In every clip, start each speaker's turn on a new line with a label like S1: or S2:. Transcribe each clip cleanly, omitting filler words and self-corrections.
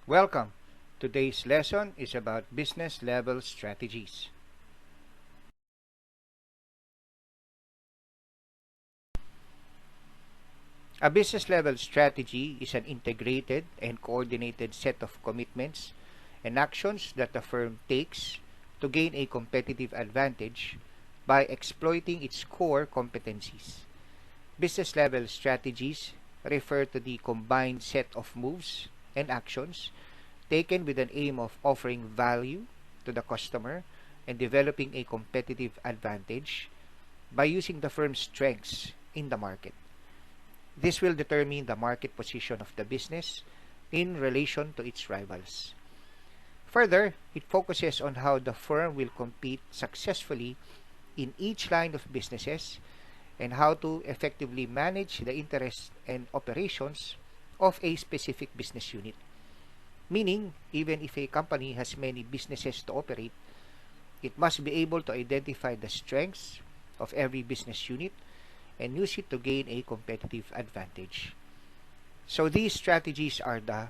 S1: Welcome. Today's lesson is about business level strategies. A business level strategy is an integrated and coordinated set of commitments and actions that a firm takes to gain a competitive advantage by exploiting its core competencies. Business level strategies refer to the combined set of moves and actions taken with an aim of offering value to the customer and developing a competitive advantage by using the firm's strengths in the market. This will determine the market position of the business in relation to its rivals. Further, it focuses on how the firm will compete successfully in each line of businesses and how to effectively manage the interests and operations of a specific business unit. Meaning, even if a company has many businesses to operate, it must be able to identify the strengths of every business unit and use it to gain a competitive advantage. So these strategies are the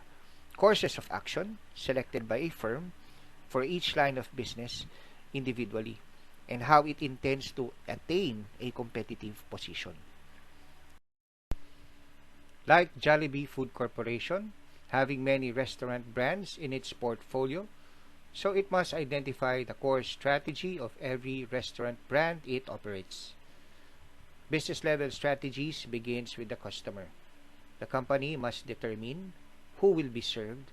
S1: courses of action selected by a firm for each line of business individually and how it intends to attain a competitive position. Like Jollibee Food Corporation, having many restaurant brands in its portfolio, so it must identify the core strategy of every restaurant brand it operates. Business level strategies begins with the customer. The company must determine who will be served,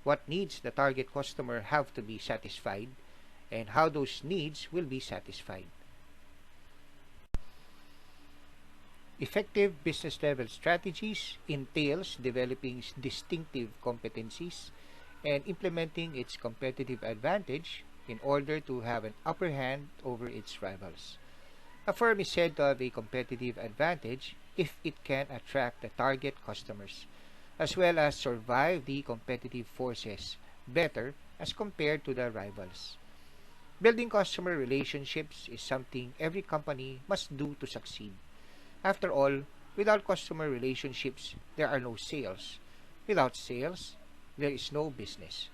S1: what needs the target customer have to be satisfied, and how those needs will be satisfied. Effective business level strategies entails developing distinctive competencies and implementing its competitive advantage in order to have an upper hand over its rivals. A firm is said to have a competitive advantage if it can attract the target customers, as well as survive the competitive forces better as compared to the rivals. Building customer relationships is something every company must do to succeed. After all, without customer relationships, there are no sales. Without sales, there is no business.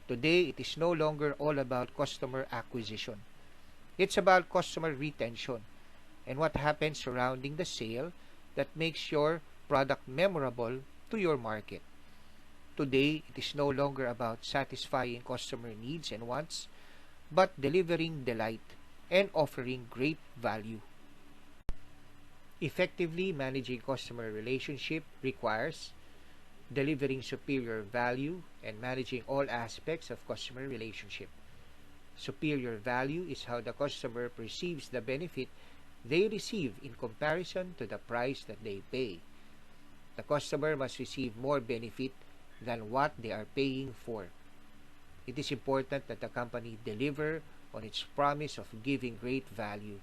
S1: Today, it is no longer all about customer acquisition. It's about customer retention and what happens surrounding the sale that makes your product memorable to your market. Today, it is no longer about satisfying customer needs and wants, but delivering delight and offering great value. Effectively managing customer relationship requires delivering superior value and managing all aspects of customer relationship. Superior value is how the customer perceives the benefit they receive in comparison to the price that they pay. The customer must receive more benefit than what they are paying for. It is important that the company deliver on its promise of giving great value.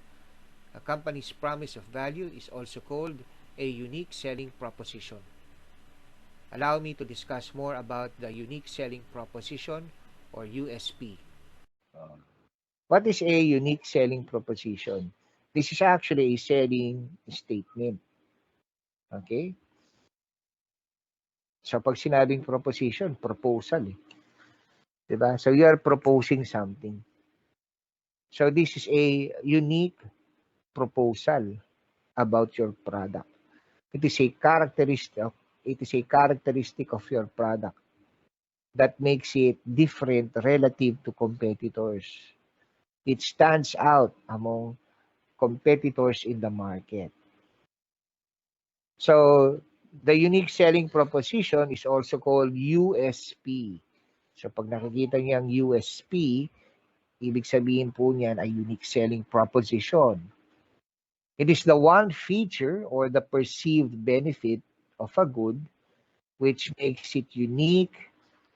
S1: A company's promise of value is also called a unique selling proposition. Allow me to discuss more about the unique selling proposition or USP. What is a unique selling proposition? This is actually a selling statement. Okay? So pag sinabing proposition, proposal eh. Diba? So you are proposing something. So this is a unique proposal about your product. It is a characteristic of your product that makes it different relative to competitors. It stands out among competitors in the market. So the unique selling proposition is also called USP. So pag nakikita niyo ang USP, ibig sabihin po niyan ay unique selling proposition. It is the one feature or the perceived benefit of a good which makes it unique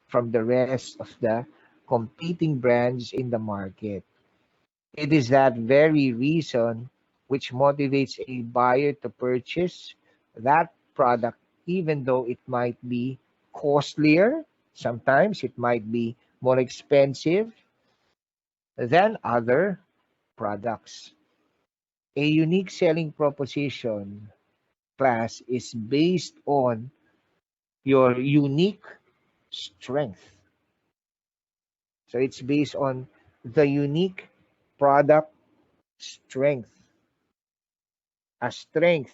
S1: from the rest of the competing brands in the market. It is that very reason which motivates a buyer to purchase that product even though it might be costlier. Sometimes it might be more expensive than other products. A unique selling proposition class is based on your unique
S2: strength. So it's based on the unique product strength. A strength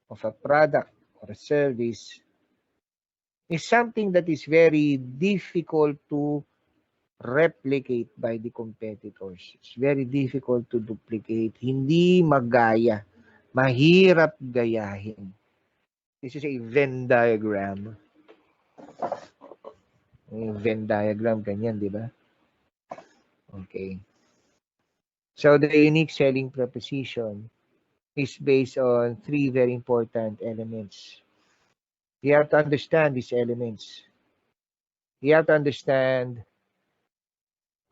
S2: of a product or a service is something that is very difficult to replicate by the competitors. It's very difficult to duplicate. Hindi magaya. Mahirap gayahin. This is a Venn diagram. Venn diagram, ganyan, di ba? Okay. So the unique selling proposition is based on three very important elements. You have to understand these elements. You have to understand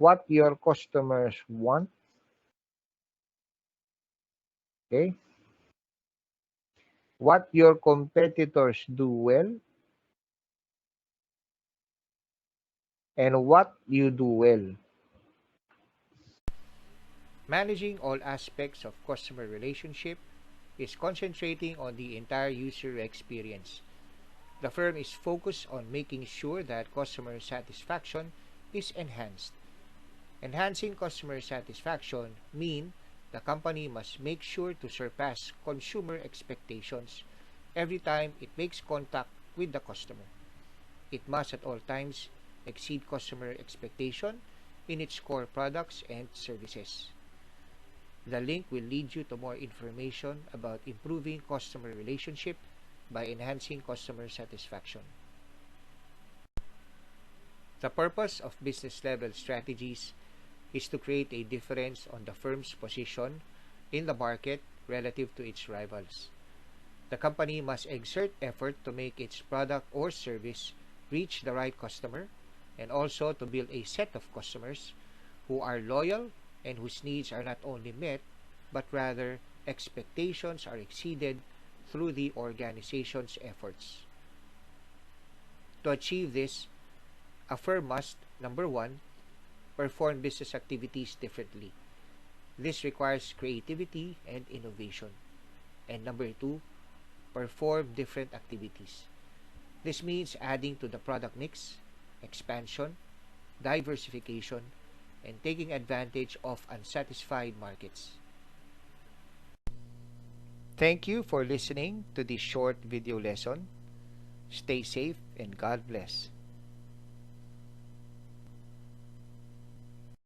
S2: what your customers want, okay? What your competitors do well, and what you do well.
S1: Managing all aspects of customer relationship is concentrating on the entire user experience. The firm is focused on making sure that customer satisfaction is enhanced. Enhancing customer satisfaction means the company must make sure to surpass consumer expectations every time it makes contact with the customer. It must at all times exceed customer expectation in its core products and services. The link will lead you to more information about improving customer relationship by enhancing customer satisfaction. The purpose of business level strategies is to create a difference on the firm's position in the market relative to its rivals. The company must exert effort to make its product or service reach the right customer and also to build a set of customers who are loyal and whose needs are not only met but rather expectations are exceeded through the organization's efforts. To achieve this, a firm must, number one, perform business activities differently. This requires creativity and innovation. And number two, perform different activities. This means adding to the product mix, expansion, diversification, and taking advantage of unsatisfied markets. Thank you for listening to this short video lesson. Stay safe and God bless.